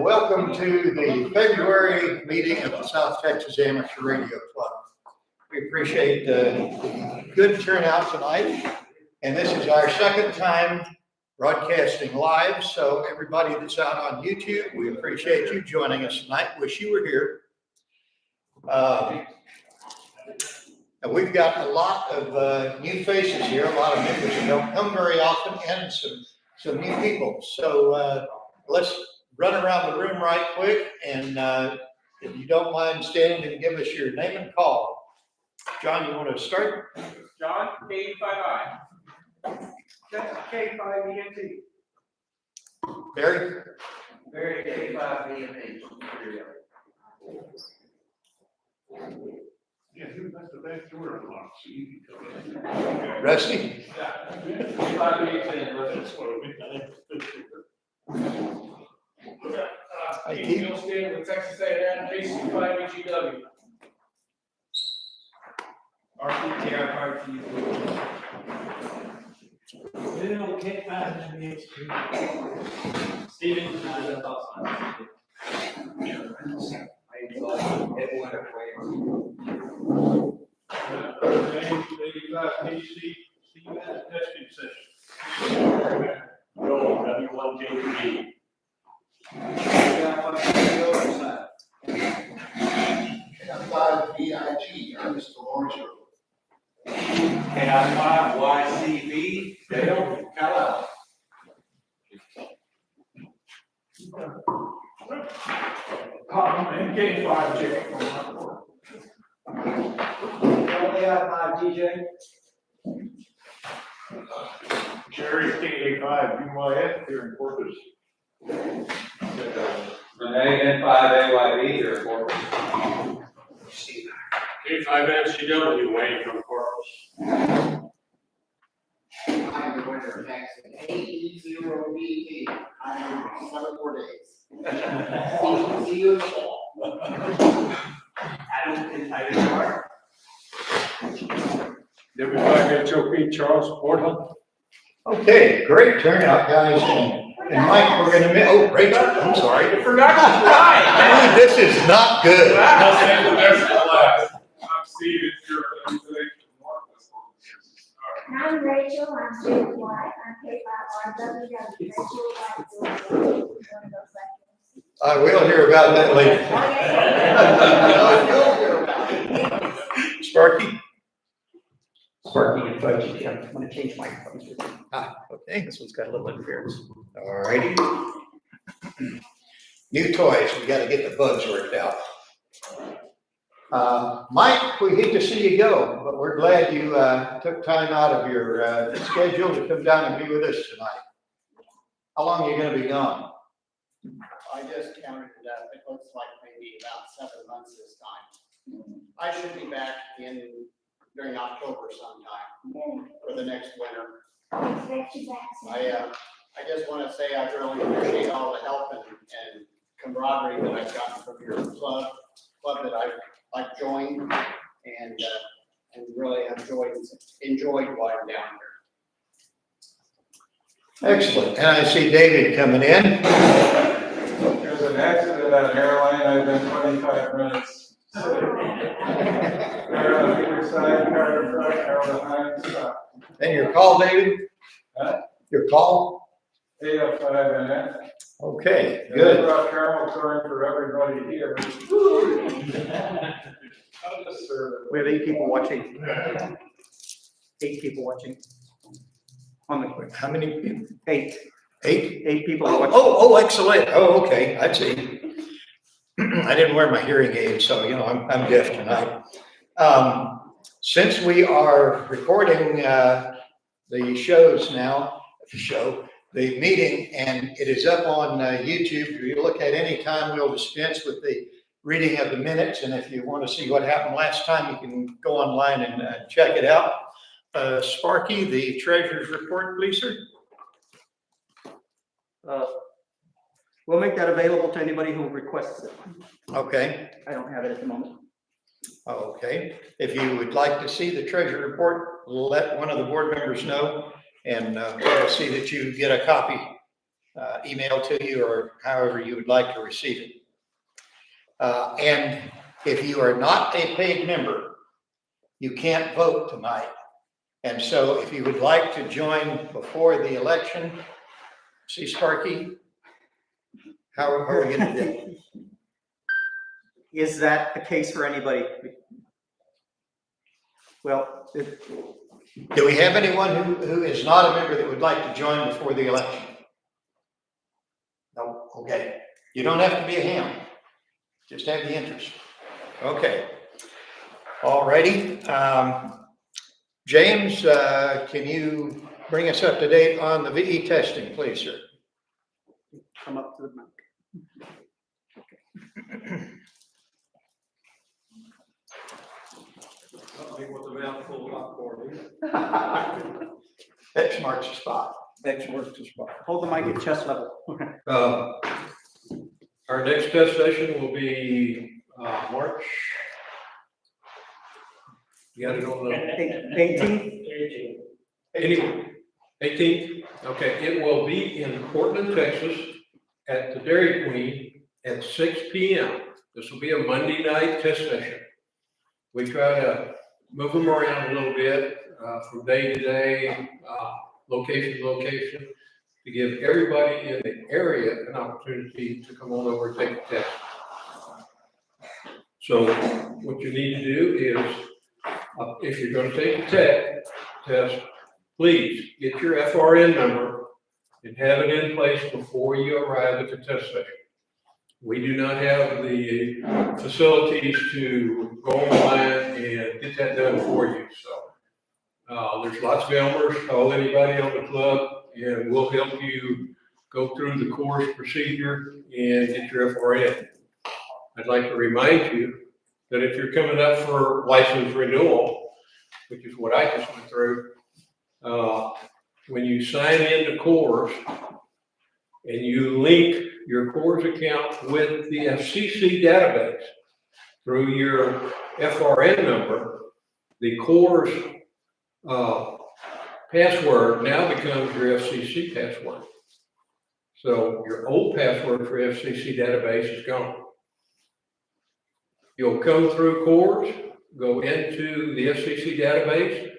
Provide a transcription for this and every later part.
welcome to the February meeting of the South Texas Amateur Radio Club. We appreciate the good turnout tonight, and this is our second time broadcasting live, so everybody that's out on YouTube, we appreciate you joining us tonight. Wish you were here. And we've got a lot of new faces here, a lot of members who don't come very often, and some new people. So let's run around the room right quick, and if you don't mind standing and give us your name and call. John, you want to start? John, K5I. That's K5ENT. Barry? Barry, K5ENT. Yeah, that's the best door unlock. So you can come Rusty? Yeah. K5ENT. That's what we Keith Gilstein with Texas A&M, KC5EGW. RPTR, Bill, K5, Stephen, testing session. Go, W1JB. VIG, Mr. Lawrence. K5YCB, Dale, Cal. And K5J. DJ. Jerry, K85, UYF here in Corpus. Renee, N5AYB, here, Corpus. K5NCW, Wayne from Corpus. I'm the winner of next AE0BT. I'm 7 more days. See you in the fall. I don't think I can. W5HOP, Charles Portland. Okay, great turnout, guys. And Mike, we're going to, oh, Rachel, I'm sorry. You forgot to cry, This is not good. I'm Steve, it's your I'm Rachel, I'm Jay's wife, I'm K5RWW. Rachel, We'll hear about that later. Sparky? Sparky and Fudgy, I'm gonna change my phone. Okay, this one's got a little interference. All righty. New toys, we got to get the bugs worked out. Mike, we hate to see you go, but we're glad you took time out of your schedule to come down and be with us tonight. How long are you going to be gone? I just counted it up. It looks like maybe about 7 months this time. I should be back during October sometime for the next winter. I just want to say I really appreciate all the help and camaraderie that I've gotten from your club that I've joined, and really enjoyed while I'm down here. Excellent. And I see David coming in. There's an accident at an airline. I've been 25 minutes. Car on either side, car in front, car behind, stop. And your call, David? Huh? Your call? 805 and F. Okay, good. About caramel corn for everybody here. We have 8 people watching. 8 people watching. On the quick. How many people? 8. 8? 8 people are watching. Oh, excellent. Oh, okay. I see. I didn't wear my hearing aid, so, I'm deaf tonight. Since we are recording the shows now, the meeting, and it is up on YouTube. If you look at any time, we'll dispense with the reading of the minutes. And if you want to see what happened last time, you can go online and check it out. Sparky, the treasurer's report, please, sir. We'll make that available to anybody who requests it. Okay. I don't have it at the moment. Okay. If you would like to see the treasurer report, let one of the board members know, and we'll see that you get a copy emailed to you or however you would like to receive it. And if you are not a paid member, you can't vote tonight. And so if you would like to join before the election, see Sparky, how are we going to do it? Is that the case for anybody? Well, Do we have anyone who is not a member that would like to join before the election? No, okay. You don't have to be a ham, just have the interest. Okay. All righty. James, can you bring us up to date on the VE testing, please, sir? come up to the mic. X marks the spot. X works the spot. Hold the mic at chest level. Our next test session will be, March. You got it on the, 18th? anyway, 18th? Okay, it will be in Portland, Texas, at the Dairy Queen at 6 p.m. This will be a Monday night test session. We try to move them around a little bit, from day to day, location to location, to give everybody in the area an opportunity to come on over and take the test. So what you need to do is, if you're going to take the test, please get your FRN number and have it in place before you arrive at the test session. We do not have the facilities to go online and get that done for you. So there's lots of Elmers. Call anybody on the club and we'll help you go through the course procedure and get your FRN. I'd like to remind you that if you're coming up for license renewal, which is what I just went through, when you sign into CORS and you link your CORS account with the FCC database through your FRN number, the CORS password now becomes your FCC password. So your old password for FCC database is gone. You'll come through CORS, go into the FCC database,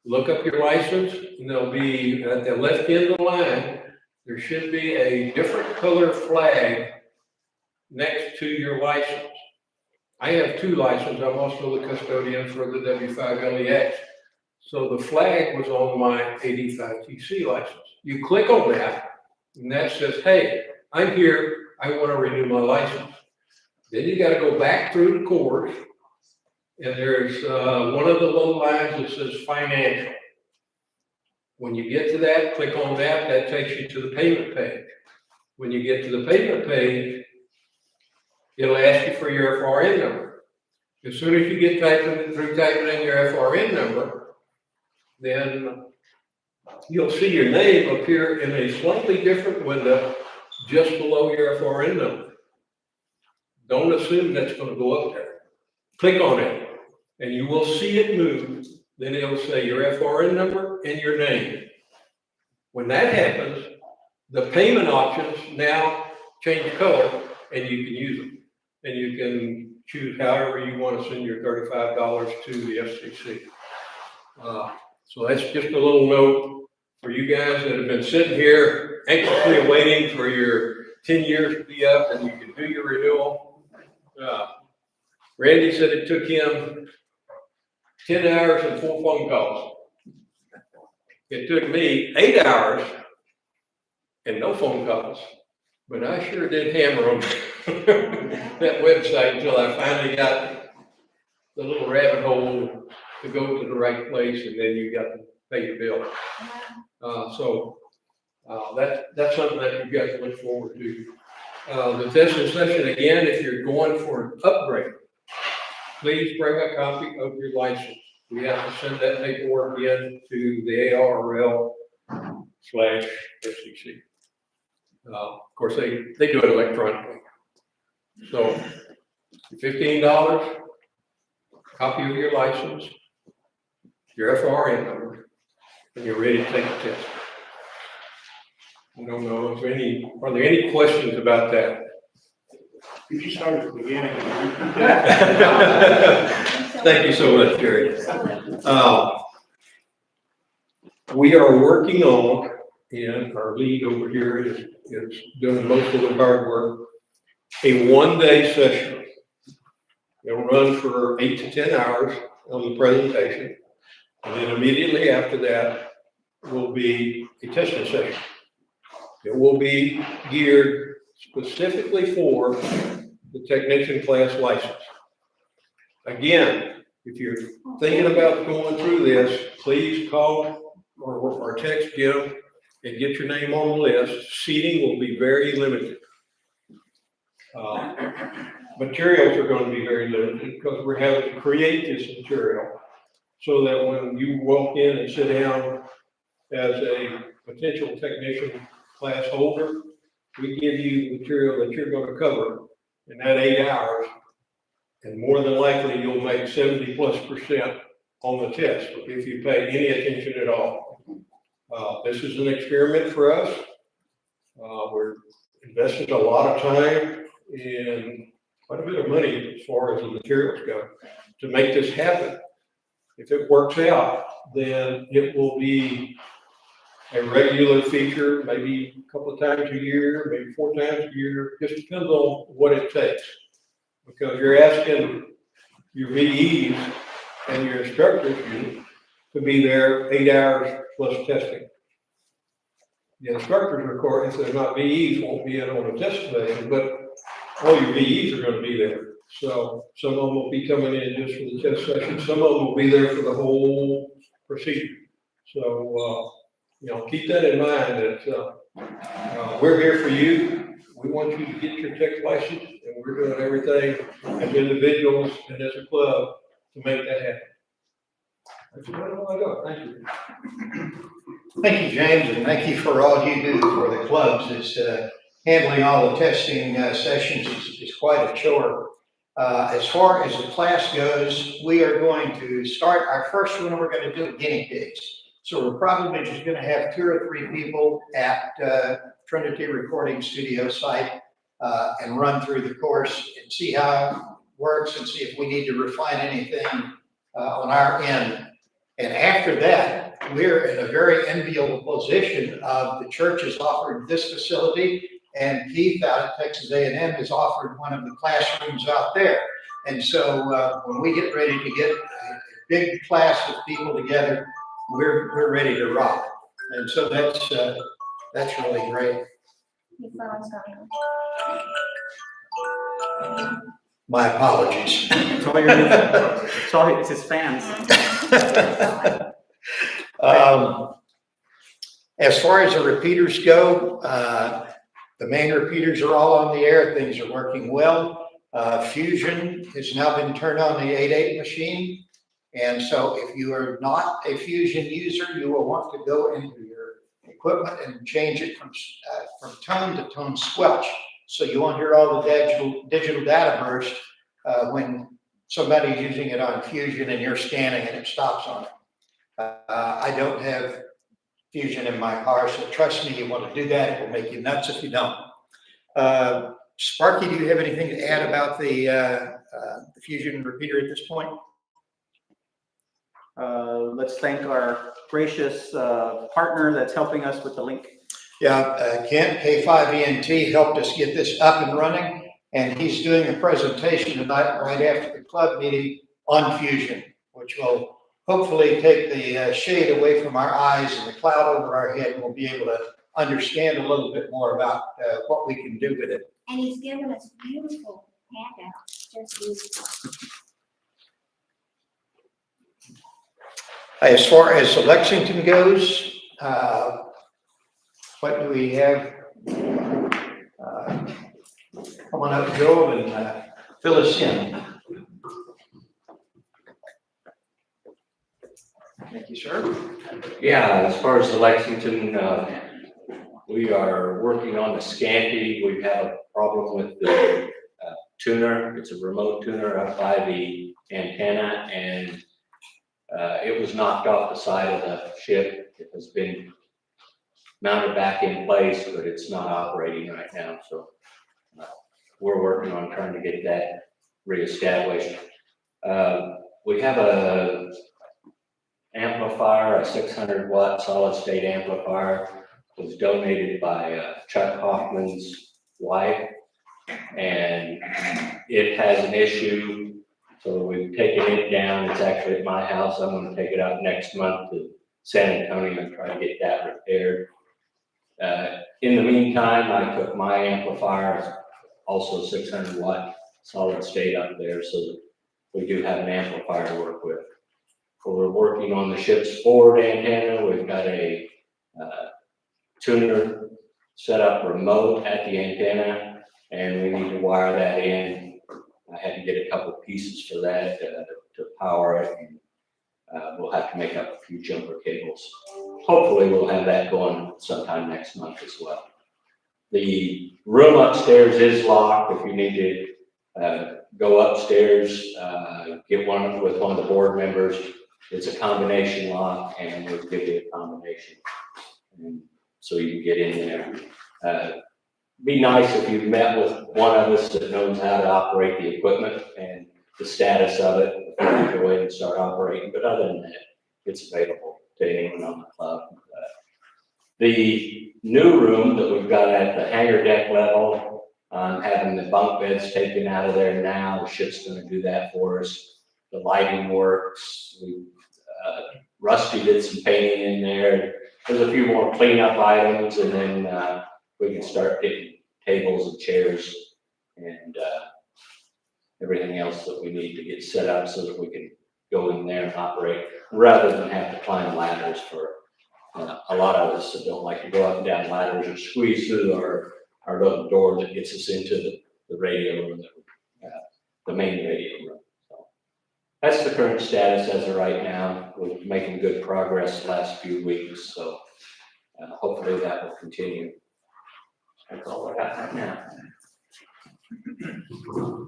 look up your license, and there'll be at the left end of the line, there should be a different color flag next to your license. I have two licenses. I'm also the custodian for the W5LEX. So the flag was on my 85TC license. You click on that, and that says, hey, I'm here. I want to renew my license. Then you got to go back through the course, and there's one of the little lines that says financial. When you get to that, click on that, that takes you to the payment page. When you get to the payment page, it'll ask you for your FRN number. As soon as you get typing in your FRN number, then you'll see your name appear in a slightly different window just below your FRN number. Don't assume that's going to go up there. Click on it, and you will see it move. Then it'll say your FRN number and your name. When that happens, the payment options now change color, and you can use them. And you can choose however you want to send your $35 to the FCC. So that's just a little note for you guys that have been sitting here anxiously waiting for your 10 years to be up and you can do your renewal. Randy said it took him 10 hours and 4 phone calls. It took me 8 hours and no phone calls, but I sure did hammer on that website until I finally got the little rabbit hole to go to the right place, and then you got to pay your bill. That's something that you've got to look forward to. The testing session, again, if you're going for an upgrade, please bring a copy of your license. We have to send that paperwork in to the ARRL/FCC. Of course, they do it electronically. So $15, copy of your license, your FRN number, and you're ready to take the test. I don't know if are there any questions about that? Could you start at the beginning? Thank you so much, Jerry. We are working on, and our lead over here is doing most of the hard work, a one-day session. It'll run for 8 to 10 hours on the presentation. And then immediately after that will be a testing session. It will be geared specifically for the technician class license. Again, if you're thinking about going through this, please call or text Jim and get your name on the list. Seating will be very limited. Materials are going to be very limited because we're having to create this material so that when you walk in and sit down as a potential technician class holder, we give you material that you're going to cover in that 8 hours. And more than likely, you'll make 70+% on the test if you pay any attention at all. This is an experiment for us. We're investing a lot of time and quite a bit of money as far as the materials go to make this happen. If it works out, then it will be a regular feature, maybe a couple of times a year, maybe 4 times a year. Just depends on what it takes. Because you're asking your VEs and your instructors to be there 8 hours plus testing. The instructors, of course, if they're not VEs, won't be in on the test session, but all your VEs are going to be there. So some of them will be coming in just for the test session. Some of them will be there for the whole procedure. So, keep that in mind that we're here for you. We want you to get your tech license, and we're doing everything as individuals and as a club to make that happen. That's what I want to go. Thank you. Thank you, James, and thank you for all you do for the clubs. It's handling all the testing sessions is quite a chore. As far as the class goes, we are going to start our first one. We're going to do guinea pigs. So we're probably just going to have 2 or 3 people at Trinity Recording Studio site and run through the course and see how it works and see if we need to refine anything on our end. And after that, we're in a very enviable position of the church has offered this facility, and Keith out at Texas A&M has offered one of the classrooms out there. And so when we get ready to get a big class of people together, we're ready to rock. And so that's really great. Your phone's going. My apologies. Sorry, it's his fans. As far as the repeaters go, the main repeaters are all on the air. Things are working well. Fusion has now been turned on the 8.8 machine. And so if you are not a Fusion user, you will want to go into your equipment and change it from tone to tone squelch. So you won't hear all the digital data burst when somebody's using it on Fusion and you're scanning and it stops on it. I don't have Fusion in my car, so trust me, you want to do that. It will make you nuts if you don't. Sparky, do you have anything to add about the Fusion repeater at this point? Let's thank our gracious partner that's helping us with the link. Yeah, Kent, K5ENT, helped us get this up and running, and he's doing a presentation tonight right after the club meeting on Fusion, which will hopefully take the shade away from our eyes and the cloud over our head, and we'll be able to understand a little bit more about what we can do with it. And he's given us beautiful handouts, just beautiful. As far as Lexington goes, what do we have? Come on up, Joe, and fill us in. Thank you, sir. Yeah, as far as the Lexington, we are working on the Scampy. We've had a problem with the tuner. It's a remote tuner up by the antenna, and it was knocked off the side of the ship. It has been mounted back in place, but it's not operating right now, so we're working on trying to get that reestablished. We have a amplifier, a 600 watt solid state amplifier, was donated by Chuck Hoffman's wife, and it has an issue, so we've taken it down. It's actually at my house. I'm going to take it out next month to San Antonio and try to get that repaired. In the meantime, I took my amplifier, also 600 watt solid state up there, so that we do have an amplifier to work with. We're working on the ship's forward antenna. We've got a tuner set up remote at the antenna, and we need to wire that in. I had to get a couple pieces for that to power it. And, we'll have to make up a few jumper cables. Hopefully we'll have that going sometime next month as well. The room upstairs is locked. If you need to go upstairs, get one with one of the board members. It's a combination lock, and we'll give you a combination, and so you can get in there. Be nice if you met with one of us that knows how to operate the equipment and the status of it before you go in and start operating. But other than that, it's available to anyone on the club. The new room that we've got at the hangar deck level, having the bunk beds taken out of there now. The ship's going to do that for us. The lighting works. Rusty did some painting in there. There's a few more cleanup items, and then we can start getting tables and chairs and everything else that we need to get set up so that we can go in there and operate rather than have to climb ladders for a lot of us that don't like to go up and down ladders or squeeze through our little door that gets us into the radio room, the main radio room. So that's the current status as of right now. We're making good progress the last few weeks, so hopefully that will continue. That's all I got right now.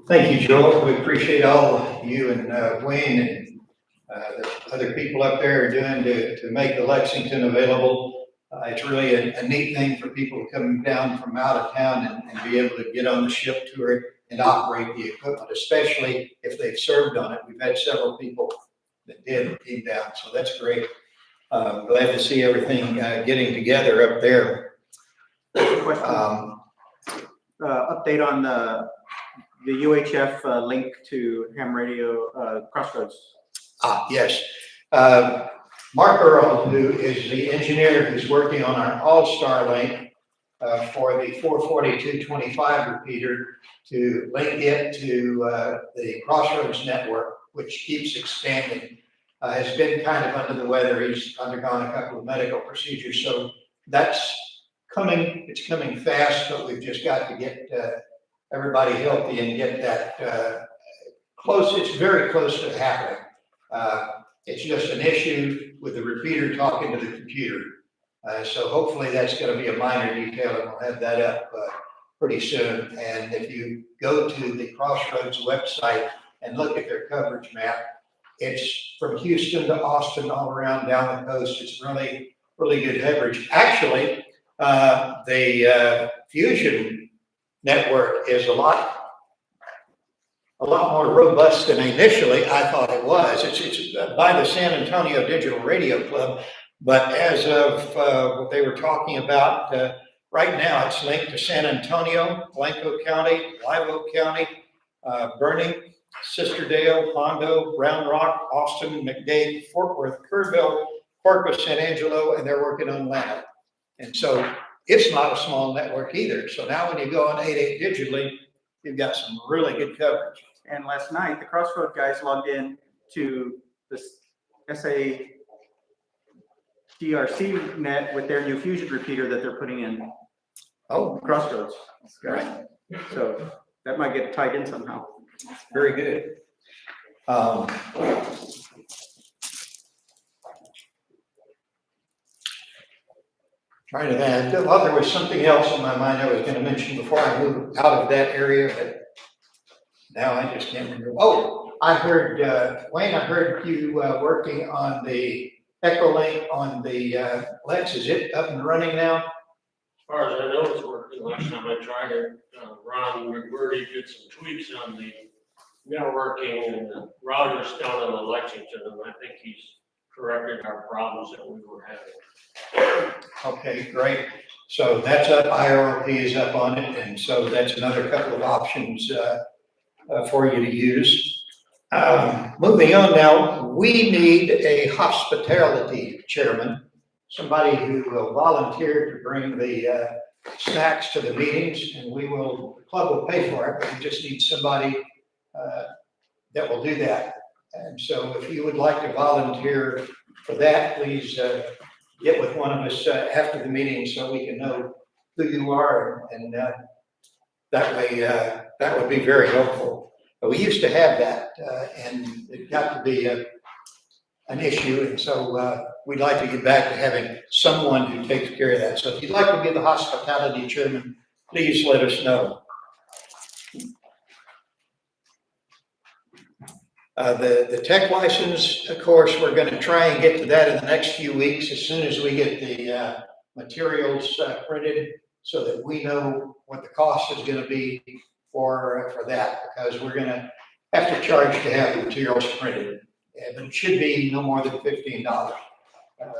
Thank you, Joel. We appreciate all you and Wayne and the other people up there are doing to make the Lexington available. It's really a neat thing for people coming down from out of town and be able to get on the ship tour and operate the equipment, especially if they've served on it. We've had several people that did and came down, so that's great. Glad to see everything getting together up there. Question. Update on the UHF link to ham radio Crossroads. Yes. Mark Earl, who is the engineer who's working on our all-star link for the 44225 repeater to link it to the Crossroads network, which keeps expanding, has been kind of under the weather. He's undergone a couple of medical procedures, so that's coming. It's coming fast, but we've just got to get everybody healthy and get that close. It's very close to happening. It's just an issue with the repeater talking to the computer. So hopefully that's going to be a minor detail, and we'll have that up pretty soon. And if you go to the Crossroads website and look at their coverage map, it's from Houston to Austin, all around down the coast. It's really, really good coverage. Actually, the Fusion network is a lot more robust than initially I thought it was. It's by the San Antonio Digital Radio Club, but as of what they were talking about, right now it's linked to San Antonio, Blanco County, Live Oak County, Bernie, Sisterdale, Hondo, Round Rock, Austin, McDade, Fort Worth, Kerrville, Corpus, San Angelo, and they're working on Atlanta. And so it's not a small network either. So now when you go on 88 digitally, you've got some really good coverage. And last night, the Crossroad guys logged in to this SADRC net with their new Fusion repeater that they're putting in. Oh, Crossroads. right. So that might get tied in somehow. Very good. Trying to add, well, there was something else in my mind I was going to mention before I move out of that area, but now I just can't remember. Oh, I heard, Wayne, I heard you working on the Echolink on the Lex, is it up and running now? As far as I know, it's working. Last time I tried it, Ron McBurdy did some tweaks on the networking and the routers down in Lexington, and I think he's corrected our problems that we were having. Okay, great. So that's up, IRP is up on it, and so that's another couple of options for you to use. Moving on now, we need a hospitality chairman, somebody who will volunteer to bring the snacks to the meetings, and the club will pay for it, but we just need somebody that will do that. And so if you would like to volunteer for that, please get with one of us after the meeting so we can know who you are, and that way, that would be very helpful. But we used to have that, and it got to be an issue, and so we'd like to get back to having someone who takes care of that. So if you'd like to be the hospitality chairman, please let us know. The tech license, of course, we're going to try and get to that in the next few weeks as soon as we get the materials printed, so that we know what the cost is going to be for that, because we're going to have to charge to have the materials printed, but it should be no more than $15.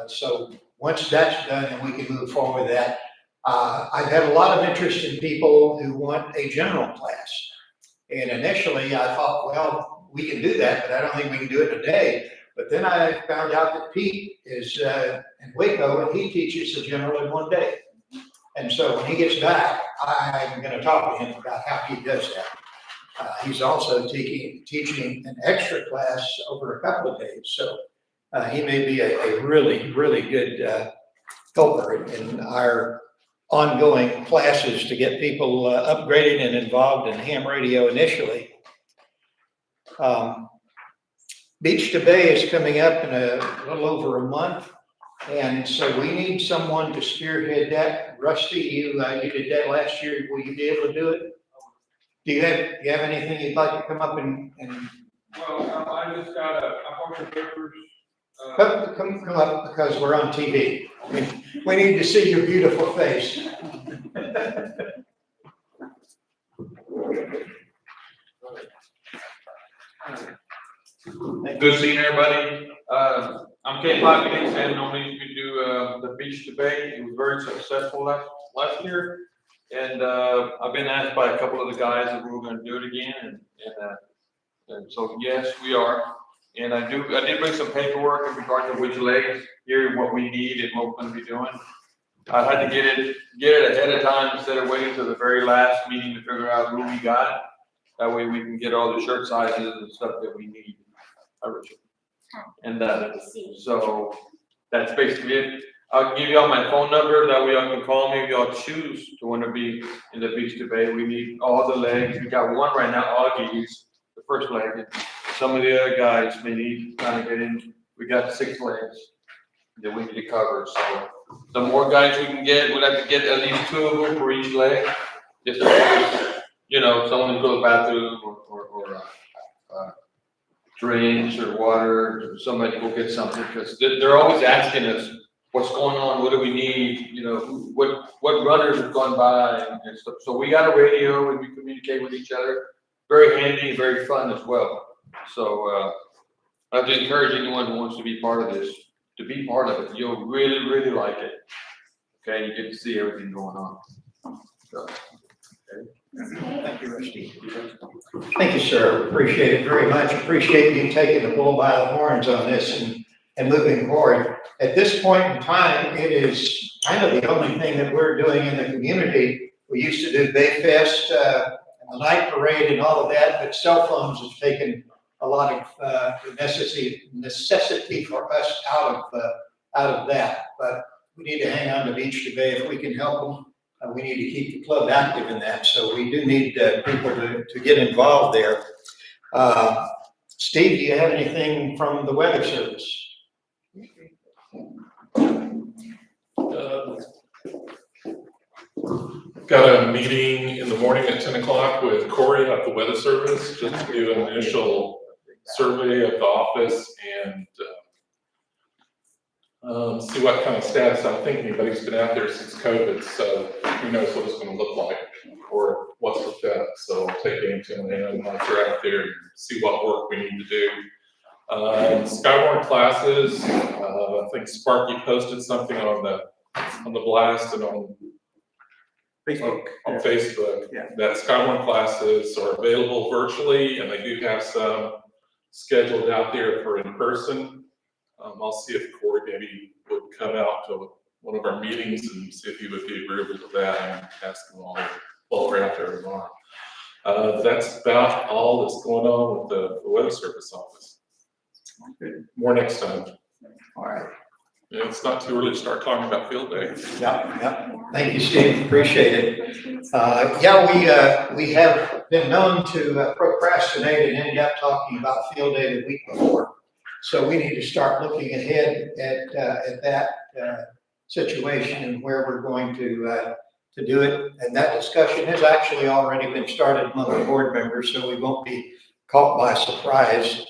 So once that's done, then we can move forward with that. I've had a lot of interest in people who want a general class, and initially I thought, well, we can do that, but I don't think we can do it in a day. But then I found out that Pete is in Waco, and he teaches the general in 1 day. And so when he gets back, I'm going to talk to him about how he does that. He's also teaching an extra class over a couple of days. So he may be a really, really good helper in our ongoing classes to get people upgraded and involved in ham radio initially. Beach to Bay is coming up in a little over a month. And so we need someone to spearhead that. Rusty, you did that last year. Will you be able to do it? Do you have anything you'd like to come up and Well, I just got a bunch of papers. come up, because we're on TV. We need to see your beautiful face. Good seeing everybody. I'm K5 Phoenix, and normally we do the Beach to Bay. It was very successful last year. And I've been asked by a couple of the guys if we were going to do it again. And so, yes, we are. And I did bring some paperwork in regard to which legs here, what we need and what we're going to be doing. I had to get it ahead of time instead of waiting till the very last meeting to figure out who we got. That way we can get all the shirt sizes and stuff that we need. And so that's basically it. I'll give y'all my phone number, that way y'all can call me if y'all choose to want to be in the Beach to Bay. We need all the legs. We got one right now, Augie's the first leg. And some of the other guys may need kind of get in. We got 6 legs that we need to cover. So the more guys we can get, we'll have to get at least 2 of them for each leg. Just in case, someone to go to the bathroom or drinks or water, or somebody go get something, because they're always asking us what's going on, what do we need, what runners have gone by and stuff. So we got a radio and we communicate with each other. Very handy, very fun as well. So I have to encourage anyone who wants to be part of this to be part of it. You'll really, really like it. Okay, you get to see everything going on. So, okay. Thank you, Rusty. Thank you, sir. Appreciate it very much. Appreciate you taking the bull by the horns on this and moving forward. At this point in time, it is kind of the only thing that we're doing in the community. We used to do Bay Fest and the night parade and all of that, but cell phones have taken a lot of necessity for us out of that. But we need to hang on to Beach to Bay if we can help them. We need to keep the club active in that, so we do need people to get involved there. Steve, do you have anything from the Weather Service? Got a meeting in the morning at 10 o'clock with Corey at the Weather Service, just to do an initial survey of the office and see what kind of status. I don't think anybody's been out there since COVID, so who knows what it's gonna look like or what's the fit. So I'll take Anton in once they're out there and see what work we need to do. Skyborn classes, I think Sparky posted something on the blast and on Facebook. Facebook. Yeah. That Skyborn classes are available virtually, and they do have some scheduled out there for in person. I'll see if Corey maybe would come out to one of our meetings and see if he would be agreeable to that and ask them all while we're out there tomorrow. That's about all that's going on with the Weather Service office. More next time. All right. Yeah, it's not too early to start talking about field day. Yeah. Thank you, Steve. Appreciate it. We have been known to procrastinate and end up talking about field day the week before. So we need to start looking ahead at that situation and where we're going to do it. And that discussion has actually already been started among the board members, so we won't be caught by surprise.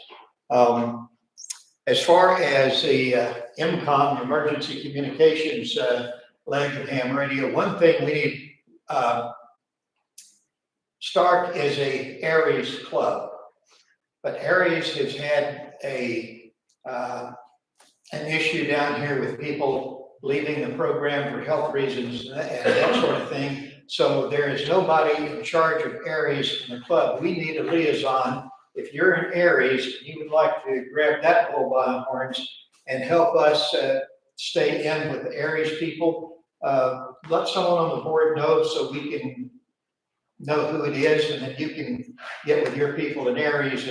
As far as the MCOM, emergency communications leg of ham radio, one thing we need, STARC is a Aries club, but Aries has had an issue down here with people leaving the program for health reasons and that sort of thing. So there is nobody in charge of Aries in the club. We need a liaison. If you're in Aries and you would like to grab that bull by the horns and help us stay in with the Aries people, let someone on the board know so we can know who it is, and then you can get with your people in Aries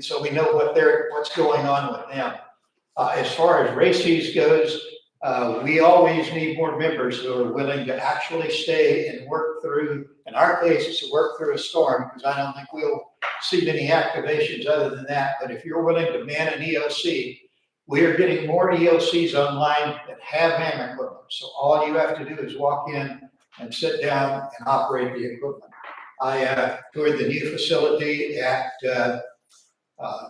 so we know what's going on with them. As far as races goes, we always need more members who are willing to actually stay and work through, in our case, it's to work through a storm, because I don't think we'll see many activations other than that. But if you're willing to man an EOC, we are getting more EOCs online that have ham equipment. So all you have to do is walk in and sit down and operate the equipment. I toured the new facility at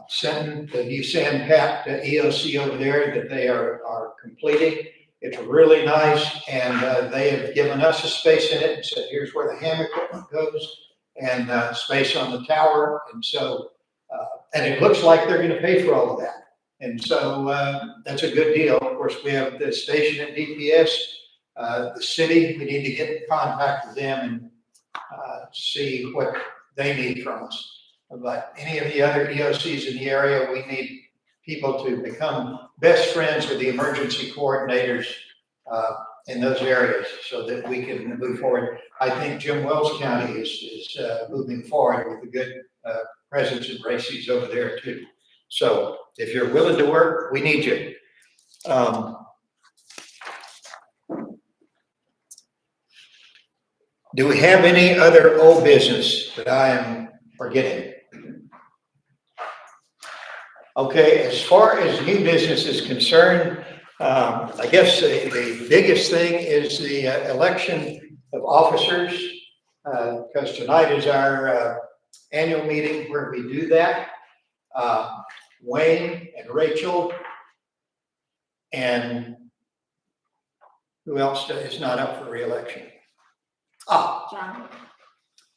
Senton, the new sand-packed EOC over there that they are completing. It's really nice, and they have given us a space in it and said, here's where the ham equipment goes, and space on the tower. And so, and it looks like they're going to pay for all of that. And so that's a good deal. Of course, we have the station at DPS, the city. We need to get in contact with them and see what they need from us. But any of the other EOCs in the area, we need people to become best friends with the emergency coordinators in those areas so that we can move forward. I think Jim Wells County is moving forward with a good presence and races over there too. So if you're willing to work, we need you. Do we have any other old business that I am forgetting? Okay, as far as new business is concerned, I guess the biggest thing is the election of officers, because tonight is our annual meeting where we do that. Wayne and Rachel and who else is not up for re-election? John.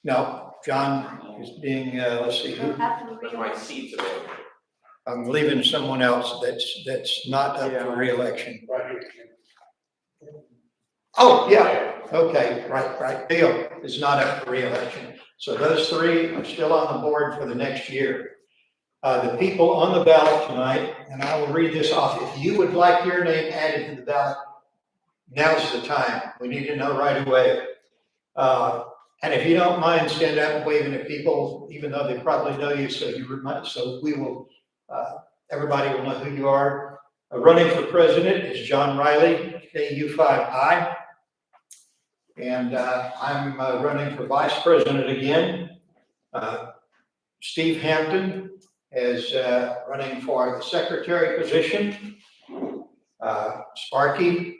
No, John is being, let's see, who? That's my seats available. I'm leaving someone else that's not up for re-election. Oh, yeah, okay, right. Bill is not up for re-election. So those three are still on the board for the next year. The people on the ballot tonight, and I will read this off. If you would like your name added to the ballot, now's the time. We need to know right away. And if you don't mind, stand up and waving at people, even though they probably know you, so we will, everybody will know who you are. Running for president is John Riley, KU5I. And I'm running for vice president again. Steve Hampton is running for the secretary position. Sparky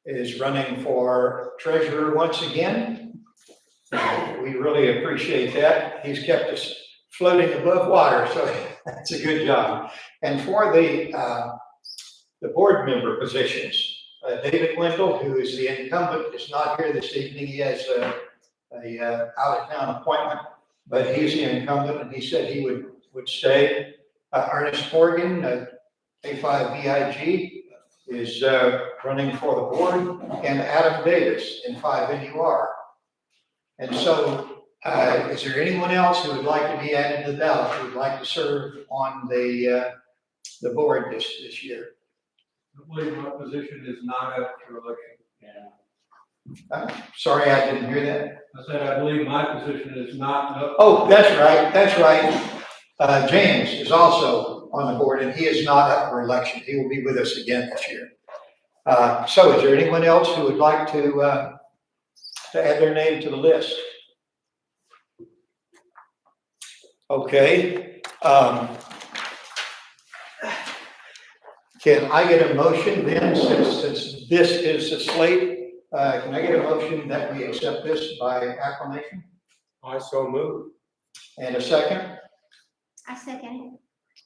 is running for treasurer once again. We really appreciate that. He's kept us floating above water, so that's a good job. And for the the board member positions. David Wendell, who is the incumbent, is not here this evening. He has a out-of-town appointment, but he's the incumbent, and he said he would stay. Ernest Morgan, A5VIG, is running for the board, and Adam Davis in 5NUR. And so, is there anyone else who would like to be added to the ballot, who would like to serve on the board this year? I believe my position is not up for election. Sorry, I didn't hear that. I said, I believe my position is not up. Oh, that's right. James is also on the board, and he is not up for election. He will be with us again this year. So is there anyone else who would like to add their name to the list? Okay. Can I get a motion then, since this is a slate, can I get a motion that we accept this by acclamation? I so move. And a second? I second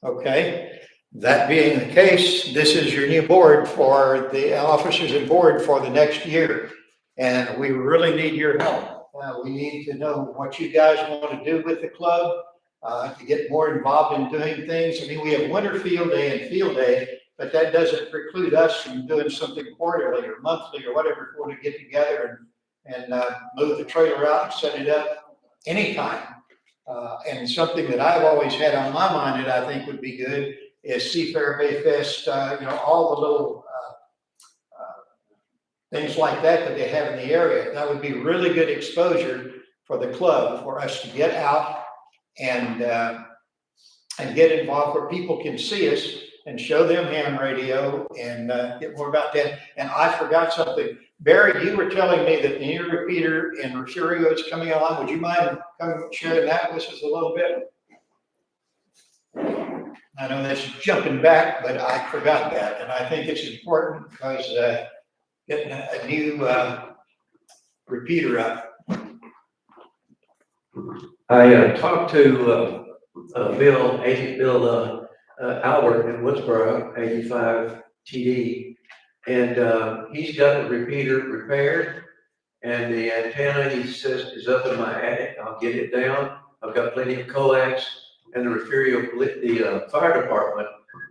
Okay. That being the case, this is your new board for the officers and board for the next year. And we really need your help. We need to know what you guys want to do with the club, to get more involved in doing things. I mean, we have winter field day and field day, but that doesn't preclude us from doing something quarterly or monthly or whatever, if we want to get together and move the trailer out and set it up anytime. And something that I've always had on my mind that I think would be good is Seafair Bay Fest, all the little things like that they have in the area. That would be really good exposure for the club, for us to get out and get involved where people can see us and show them ham radio and get more about that. And I forgot something. Barry, you were telling me that the new repeater in Refugio is coming along. Would you mind sharing that with us a little bit? I know that's jumping back, but I forgot that. And I think it's important because getting a new repeater up. I talked to Agent Bill Albert in Woodsboro, 85 TD, and he's got the repeater repaired, and the antenna, he says, is up in my attic. I'll get it down. I've got plenty of coax, and the the fire department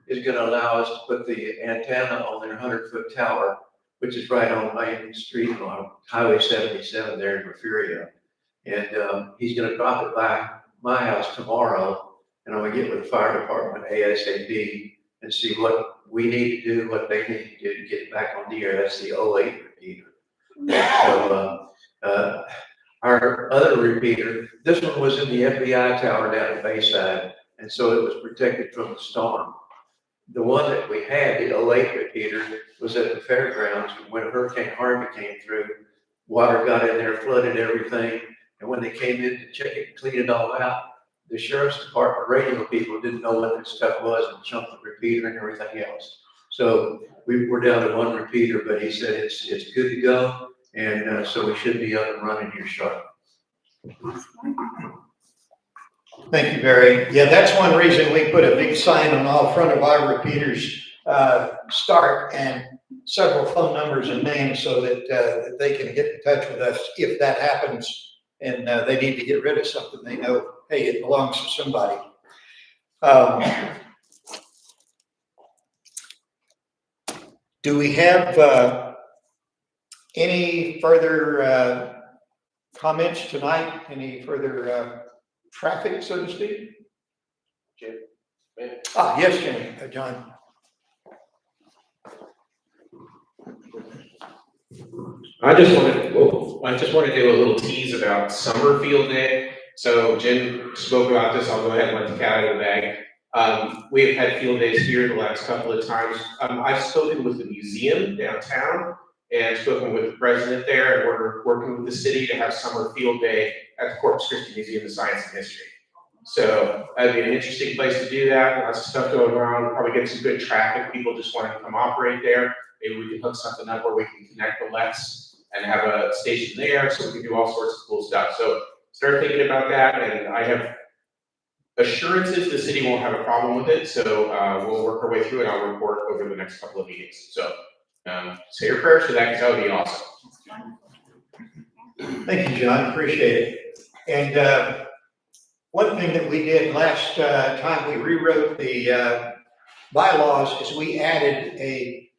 is going to allow us to put the antenna on their 100-foot tower, which is right on Main Street on Highway 77 there in Refugio. And he's going to drop it by my house tomorrow, and I'm going to get with the fire department ASAP and see what we need to do, what they need to do to get back on the air. That's the 08 repeater. So our other repeater, this one was in the FBI tower down at Bayside, and so it was protected from the storm. The one that we had, the 08 repeater, was at the fairgrounds when Hurricane Harvey came through. Water got in there, flooded everything, and when they came in to check it and clean it all out, the sheriff's department radio people didn't know what this stuff was and chunked the repeater and everything else. So we're down to one repeater, but he said it's good to go, and so we should be up and running here shortly. Thank you, Barry. Yeah, that's one reason we put a big sign on all front of our repeaters, STARC, and several phone numbers and names so that they can get in touch with us if that happens and they need to get rid of something. They know, hey, it belongs to somebody. Do we have any further comments tonight? Any further traffic, so to speak? Jim? Yes, Jimmy, John. I just want to do a little tease about summer field day. So Jim spoke about this. I'll go ahead and let the cat out of the bag. We have had field days here the last couple of times. I've spoken with the museum downtown and spoken with the president there, and we're working with the city to have summer field day at the Corpus Christi Museum of Science and History. So that'd be an interesting place to do that. Lots of stuff going on. Probably get some good traffic. People just want to come operate there. Maybe we can hook something up where we can connect the LETs and have a station there, so we can do all sorts of cool stuff. So start thinking about that, and I have assurances the city won't have a problem with it, so, we'll work our way through and I'll report over the next couple of meetings. So, say your prayers for that, because that would be awesome. Thank you, John, appreciate it. And one thing that we did last time we rewrote the bylaws is we added a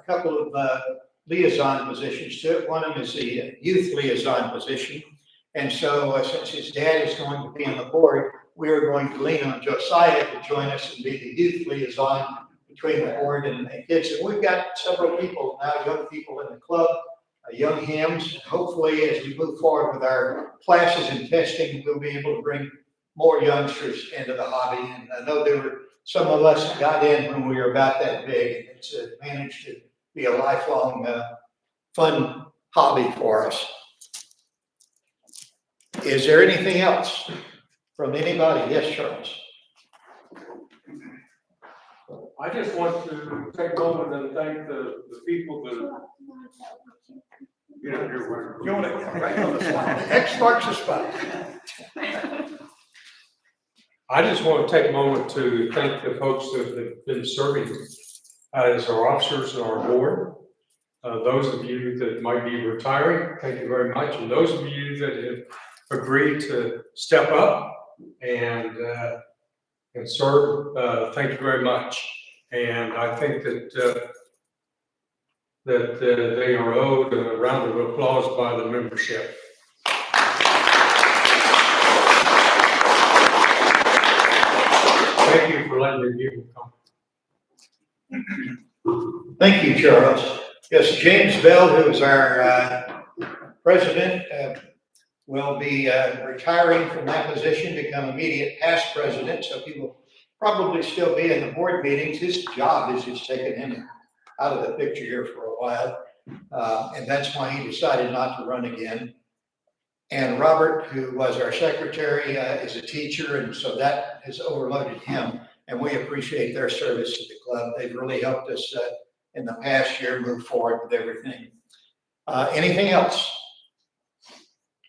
couple of liaison positions to it. One of them is the youth liaison position. And so since his dad is going to be on the board, we are going to lean on Josiah to join us and be the youth liaison between the board and the kids. And we've got several people now, young people in the club, young hams. Hopefully, as we move forward with our classes and testing, we'll be able to bring more youngsters into the hobby. And I know there were some of us that got in when we were about that big, and it's managed to be a lifelong fun hobby for us. Is there anything else from anybody? Yes, Charles. I just want to take a moment and thank the people that, you want to right on the spot. X marks the spot. I just want to take a moment to thank the folks that have been serving as our officers on our board. Those of you that might be retiring, thank you very much. And those of you that have agreed to step up and serve, thank you very much. And I think that they are owed a round of applause by the membership. Thank you for letting me come. Thank you, Charles. Yes, James Bell, who is our president, will be retiring from that position, become immediate past president. So he will probably still be in the board meetings. His job is just taking him out of the picture here for a while. And that's why he decided not to run again. And Robert, who was our secretary, is a teacher, and so that has overloaded him. And we appreciate their service to the club. They've really helped us in the past year move forward with everything. Anything else?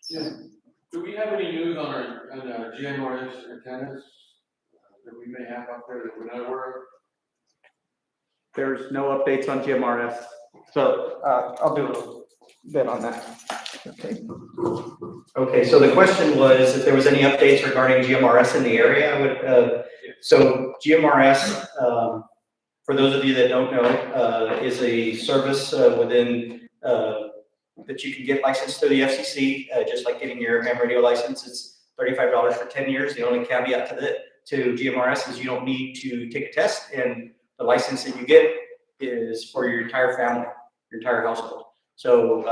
Yeah. Do we have any news on our GMRS antennas that we may have out there that we're not aware of? There's no updates on GMRS, so I'll do a little bit on that. Okay. Okay, so the question was if there was any updates regarding GMRS in the area. I would, so GMRS, for those of you that don't know, is a service within that you can get licensed through the FCC, just like getting your ham radio license. It's $35 for 10 years. The only caveat to GMRS is you don't need to take a test, and the license that you get is for your entire family, your entire household. So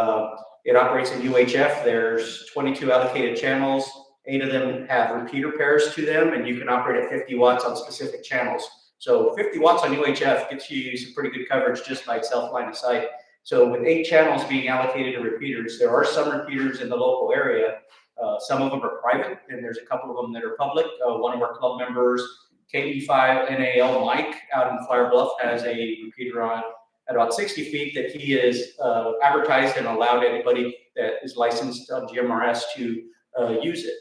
it operates in UHF. There's 22 allocated channels. 8 of them have repeater pairs to them, and you can operate at 50 watts on specific channels. So 50 watts on UHF gets you some pretty good coverage just by itself, line of sight. So with 8 channels being allocated to repeaters, there are some repeaters in the local area. Some of them are private, and there's a couple of them that are public. One of our club members, KE5NAL Mike, out in Flower Bluff, has a repeater on at about 60 feet that he is advertised and allowed anybody that is licensed on GMRS to use it.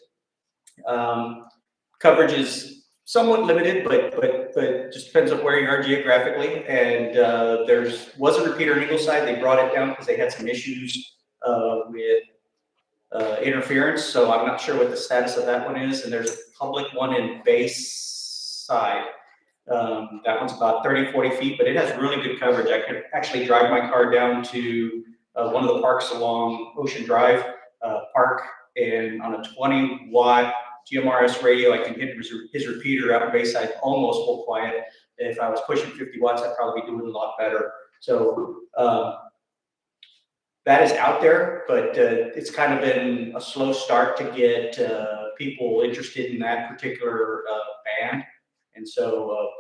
Coverage is somewhat limited, but just depends on where you are geographically. And was a repeater on Ingleside. They brought it down because they had some issues with interference. So I'm not sure what the status of that one is. And there's a public one in Bayside. That one's about 30, 40 feet, but it has really good coverage. I could actually drive my car down to one of the parks along Ocean Drive Park, and on a 20-watt GMRS radio, I can hit his repeater out in Bayside almost full quiet. If I was pushing 50 watts, I'd probably be doing a lot better. So that is out there, but it's kind of been a slow start to get people interested in that particular band. And so,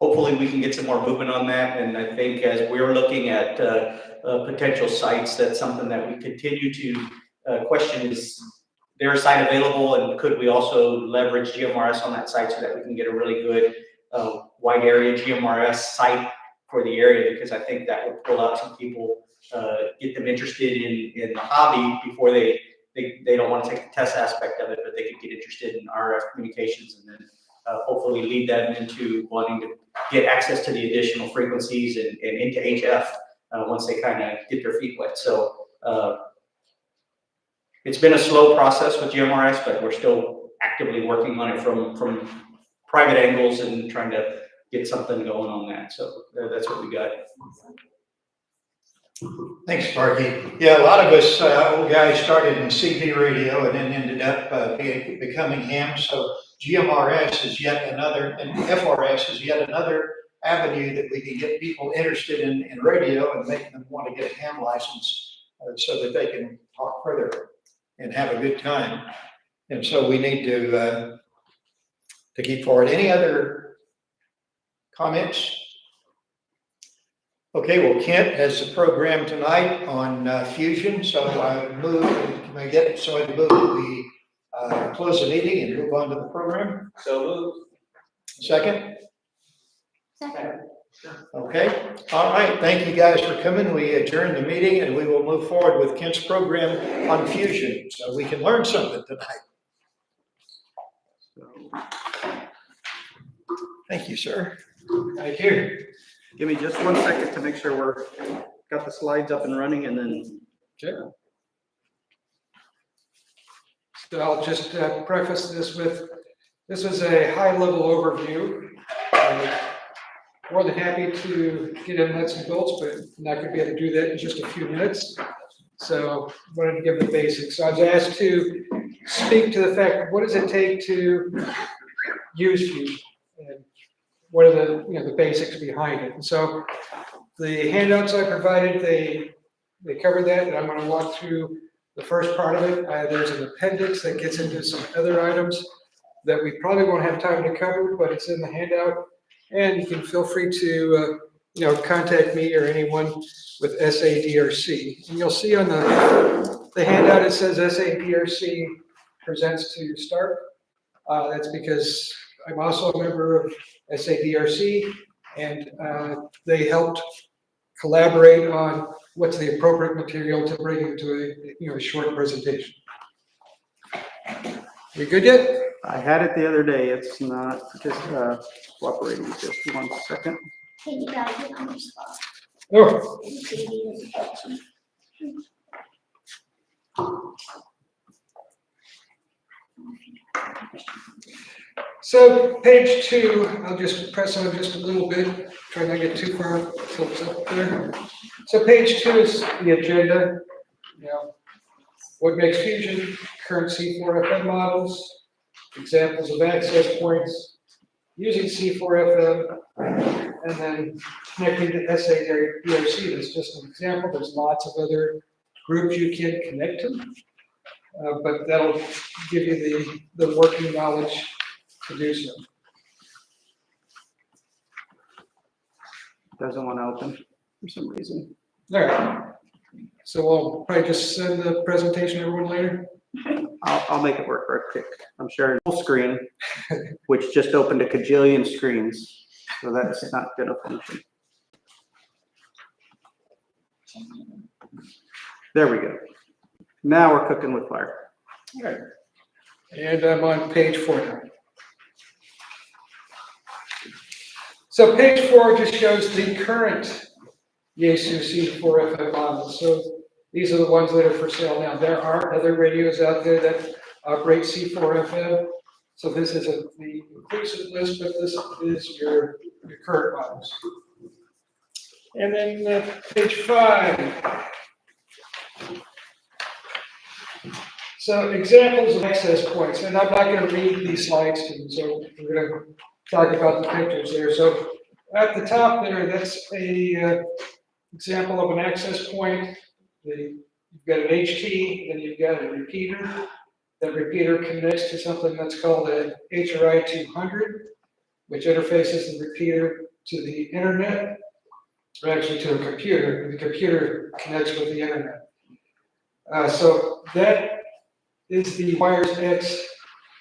hopefully we can get some more movement on that. And I think as we're looking at potential sites, that's something that we continue to question: is there a site available, and could we also leverage GMRS on that site so that we can get a really good wide area GMRS site for the area? Because I think that would pull out some people, get them interested in the hobby before they they don't want to take the test aspect of it, but they could get interested in RF communications and then hopefully lead them into wanting to get access to the additional frequencies and into HF once they kind of get their feet wet. So it's been a slow process with GMRS, but we're still actively working on it from private angles and trying to get something going on that. So that's what we got. Thanks, Sparky. Yeah, a lot of us old guys started in CB radio and then ended up becoming ham. So GMRS is yet another, and FRS is yet another avenue that we can get people interested in radio and make them want to get a ham license so that they can talk further and have a good time. And so we need to keep forward. Any other comments? Okay, well, Kent has the program tonight on Fusion, so I move, can I get someone to move that we close the meeting and move on to the program? So moved. Second? Second. Okay, all right, thank you guys for coming. We adjourn the meeting and we will move forward with Kent's program on Fusion, so we can learn something tonight. Thank you, sir. Thank you. Give me just 1 second to make sure we're got the slides up and running and then. Sure. So I'll just preface this with, this is a high-level overview. More than happy to get into nuts and bolts, but not going to be able to do that in just a few minutes. So I wanted to give the basics. So I was asked to speak to the fact, what does it take to use Fusion? And what are the basics behind it? And so the handouts I provided, they cover that, and I'm going to walk through the first part of it. There's an appendix that gets into some other items that we probably won't have time to cover, but it's in the handout. And you can feel free to contact me or anyone with SADRC. And you'll see on the handout it says SADRC presents to STARC. That's because I'm also a member of SADRC, and they helped collaborate on what's the appropriate material to bring into a short presentation. We good yet? I had it the other day. It's not just cooperating. Just 1 second. Hey, you gotta get on your spot. Oh, so page 2, I'll just press on just a little bit, try not to get too far tilts up there. So page 2 is the agenda. What makes Fusion, current C4FM models, examples of access points, using C4FM, and then connecting to SADRC. That's just an example. There's lots of other groups you can connect to, but that'll give you the working knowledge to do so. Doesn't want to open for some reason. All right. So we'll probably just send the presentation to everyone later. I'll make it work right quick. I'm sharing full screen, which just opened a cajillion screens, so that's not gonna function. There we go. Now we're cooking with fire. All right. And I'm on page 4 now. So page 4 just shows the current Yaesu C4FM models. So these are the ones that are for sale now. There are other radios out there that operate C4FM. So this is the inclusive list, but this is your current models. And then page 5. So examples of access points, and I'm not going to read these slides to you, so we're going to talk about the pictures there. So at the top there, that's a example of an access point. You've got an HT, then you've got a repeater. That repeater connects to something that's called an HRI 200, which interfaces the repeater to the internet, or actually to a computer. The computer connects with the internet. So that is the Wires X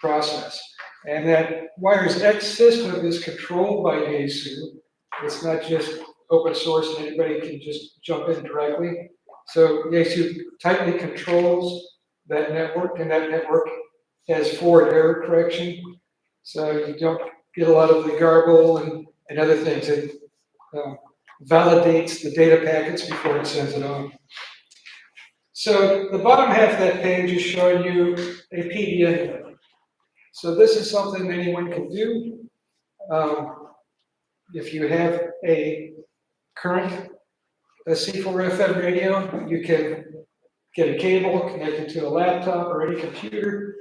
process. And that Wires X system is controlled by Yaesu. It's not just open source and anybody can just jump in directly. So Yaesu tightly controls that network, and that network has forward error correction, so you don't get a lot of the garble and other things. It validates the data packets before it sends it on. So the bottom half of that page is showing you a PDN. So this is something anyone can do. If you have a current C4FM radio, you can get a cable connected to a laptop or any computer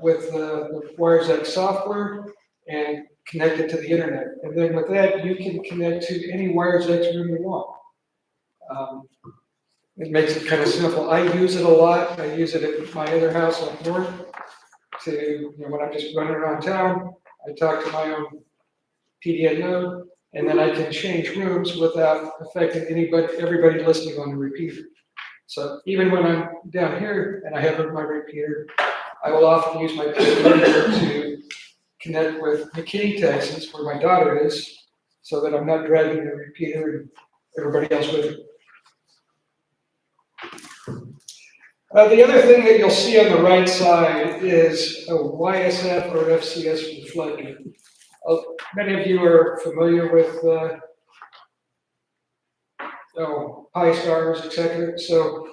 with the WiresX software and connect it to the internet. And then with that, you can connect to any WiresX room you want. It makes it kind of simple. I use it a lot. I use it at my other house up north to, when I'm just running around town, I talk to my own PDN node, and then I can change rooms without affecting everybody listening on the repeater. So even when I'm down here and I have my repeater, I will often use my PDN to connect with McKinney, Texas, where my daughter is, so that I'm not dragging the repeater and everybody else with me. The other thing that you'll see on the right side is a YSF or FCS reflector. Many of you are familiar with pi stars, etc. So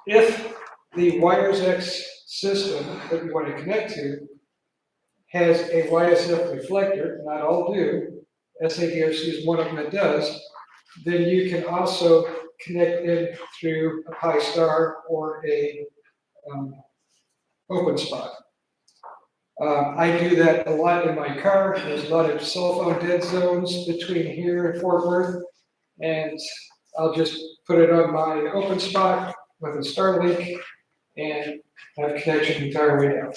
if the WiresX system that you want to connect to has a YSF reflector, not all do, SADRC is one of them that does, then you can also connect in through a pi star or a open spot. I do that a lot in my car. There's a lot of cell phone dead zones between here and Fort Worth, and I'll just put it on my open spot with a Starlink and have connection the entire way down.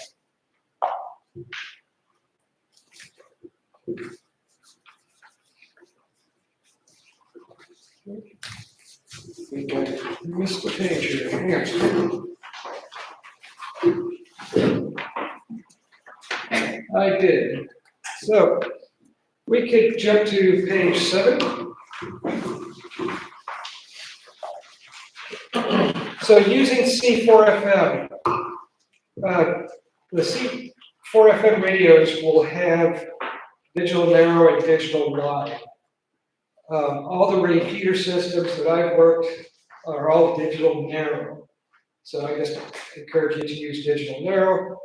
I think I missed the page here. Hang on. I did. So we could jump to page 7. So using C4FM, the C4FM radios will have digital narrow and digital wide. All the repeater systems that I've worked are all digital narrow. So I just encourage you to use digital narrow.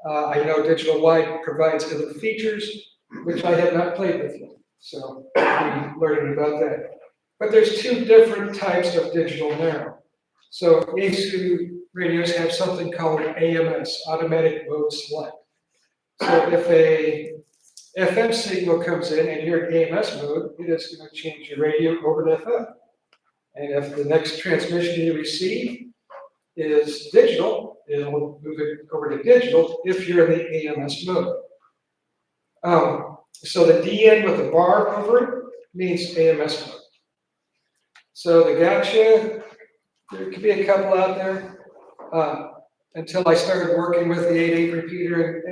I know digital wide provides other features, which I have not played with yet. So I'll be learning about that. But there's 2 different types of digital narrow. So ASU radios have something called AMS, automatic mode select. So if a FM signal comes in and you're in AMS mode, it is going to change your radio over to FM. And if the next transmission you receive is digital, it'll move it over to digital if you're in the AMS mode. So the DN with the bar over it means AMS mode. So the gotcha, there could be a couple out there. Until I started working with the 8.8 repeater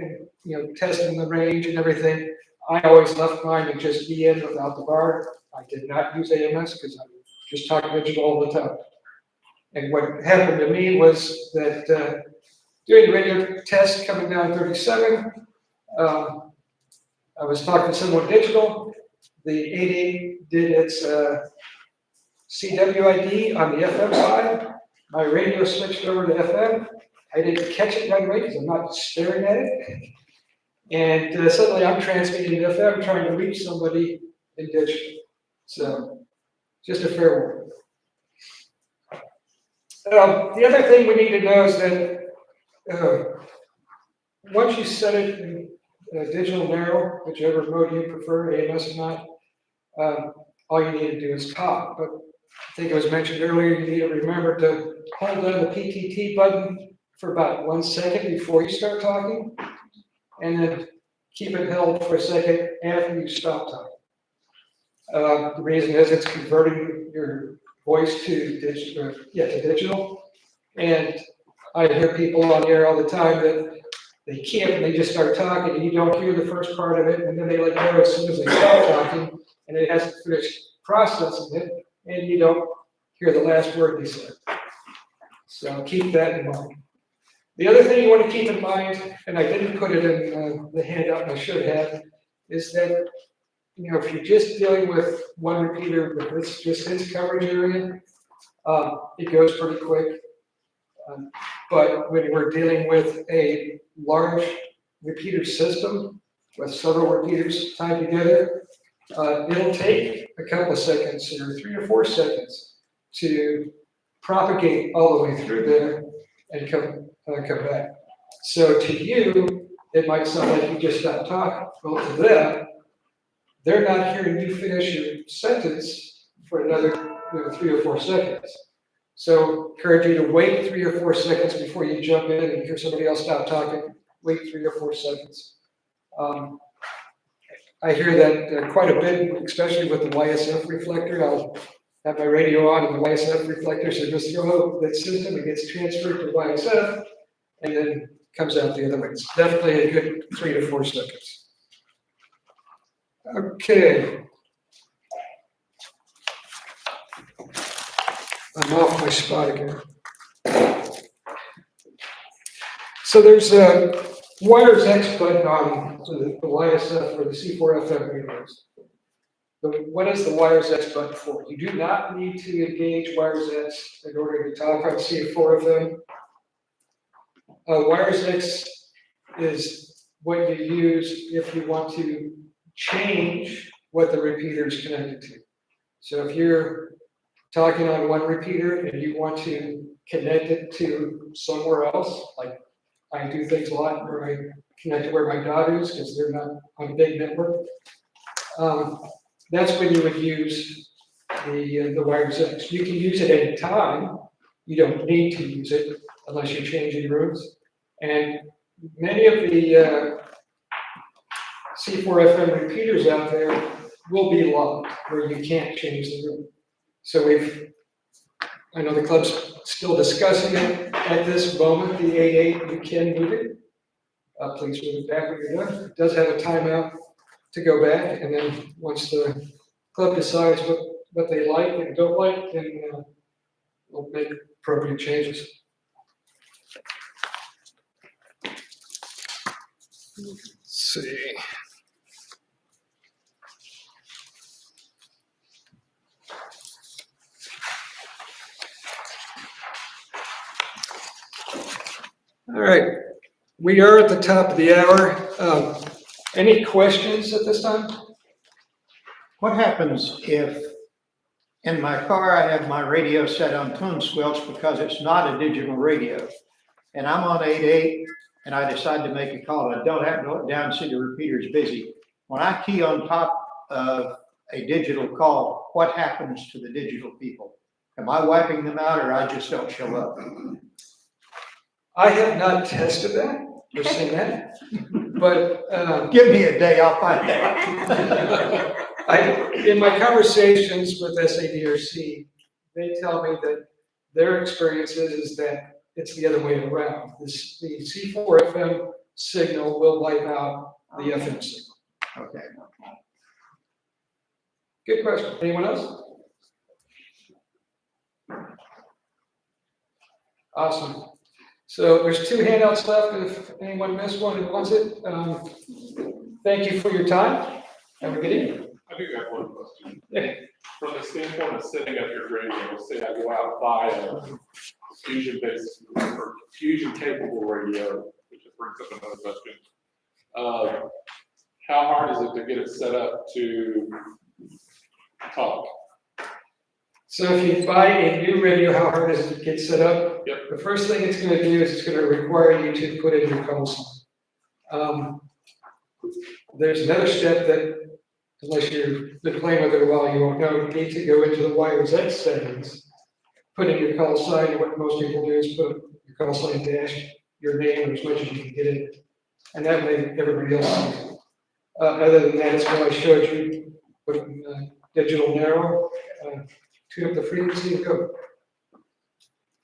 and testing the range and everything, I always left mine to just DN without the bar. I did not use AMS because I just talked digital all the time. And what happened to me was that doing radio test coming down 37, I was talking to someone digital. The 8.8 did its CWID on the FM side. My radio switched over to FM. I didn't catch it right away because I'm not staring at it. And suddenly I'm transmitting to FM trying to reach somebody in digital. So just a fair warning. The other thing we need to know is that once you set it in digital narrow, whichever mode you prefer, AMS or not, all you need to do is talk. But I think it was mentioned earlier, you need to remember to hold down the PTT button for about 1 second before you start talking, and then keep it held for a second after you stop talking. The reason is it's converting your voice to digital. And I hear people on the air all the time that they can't, and they just start talking, and you don't hear the first part of it, and then they let go as soon as they stop talking, and it has to finish processing it, and you don't hear the last word they said. So keep that in mind. The other thing you want to keep in mind, and I didn't put it in the handout, and I should have, is that, you know, if you're just dealing with one repeater, with this, just its coverage area, it goes pretty quick. But when we're dealing with a large repeater system with several repeaters tied together, it'll take a couple of seconds or 3 or 4 seconds to propagate all the way through there and come back. So to you, it might sound like you just stopped talking. Well, to them, they're not hearing you finish your sentence for another 3 or 4 seconds. So encourage you to wait 3 or 4 seconds before you jump in and hear somebody else stop talking. Wait 3 or 4 seconds. I hear that quite a bit, especially with the YSF reflector. I'll have my radio on and the YSF reflector, so just throw that system, it gets transferred to YSF, and then comes out the other way. It's definitely a good 3 to 4 seconds. Okay. I'm off my spot again. So there's a wires X button on the YSF or the C4FM radios. What is the wires X button for? You do not need to engage wires X in order to talk on C4FM. Wires X is what you use if you want to change what the repeater is connected to. So if you're talking on one repeater and you want to connect it to somewhere else, like I do things a lot where I connect to where my dog is because they're not on a big network. That's when you would use the wires X. You can use it any time. You don't need to use it unless you're changing rooms. And many of the C4FM repeaters out there will be locked where you can't change the room. So I know the club's still discussing it at this moment, the 8.8, you can move it. Please move it back when you're done. It does have a timeout to go back, and then once the club decides what they like and don't like, then we'll make appropriate changes. Let's see. All right, we are at the top of the hour. Any questions at this time? What happens if in my car I have my radio set on tone squelch because it's not a digital radio, and I'm on 8.8 and I decide to make a call and I don't have to look down and see the repeater's busy. When I key on top of a digital call, what happens to the digital people? Am I wiping them out or I just don't show up? I have not tested that, or seen that, but give me a day, I'll find out. In my conversations with SADRC, they tell me that their experience is that it's the other way around. The C4FM signal will wipe out the FM signal. Okay. Good question. Anyone else? Awesome. So there's 2 handouts left. If anyone missed one and wants it, thank you for your time. Have a good evening. I do have one question. Yeah. From the standpoint of setting up your radio, say I go out and buy a fusion-based or fusion-capable radio, which brings up another question. How hard is it to get it set up to talk? So if you buy a new radio, how hard is it to get set up? Yep. The first thing it's going to do is it's going to require you to put in your call sign. There's another step that, unless you've been playing with it a while, you won't know. You need to go into the wires X settings, put in your call sign, and what most people do is put your call sign dash, your name, or as much as you can get in. And that way everybody else sees it. Other than that, it's what I showed you, put in digital narrow, tune up the frequency and go.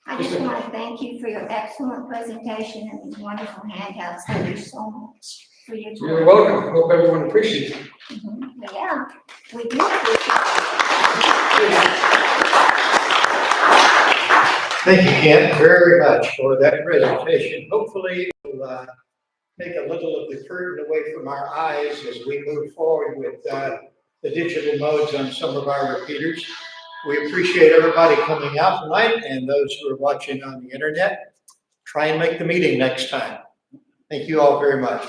I just want to thank you for your excellent presentation and these wonderful handouts. Thank you so much for your time. You're welcome. Hope everyone appreciates it. Yeah, we do appreciate it. Thank you, Kent, very much for that presentation. Hopefully, it'll take a little of the curtain away from our eyes as we move forward with the digital modes on some of our repeaters. We appreciate everybody coming out tonight and those who are watching on the internet. Try and make the meeting next time. Thank you all very much.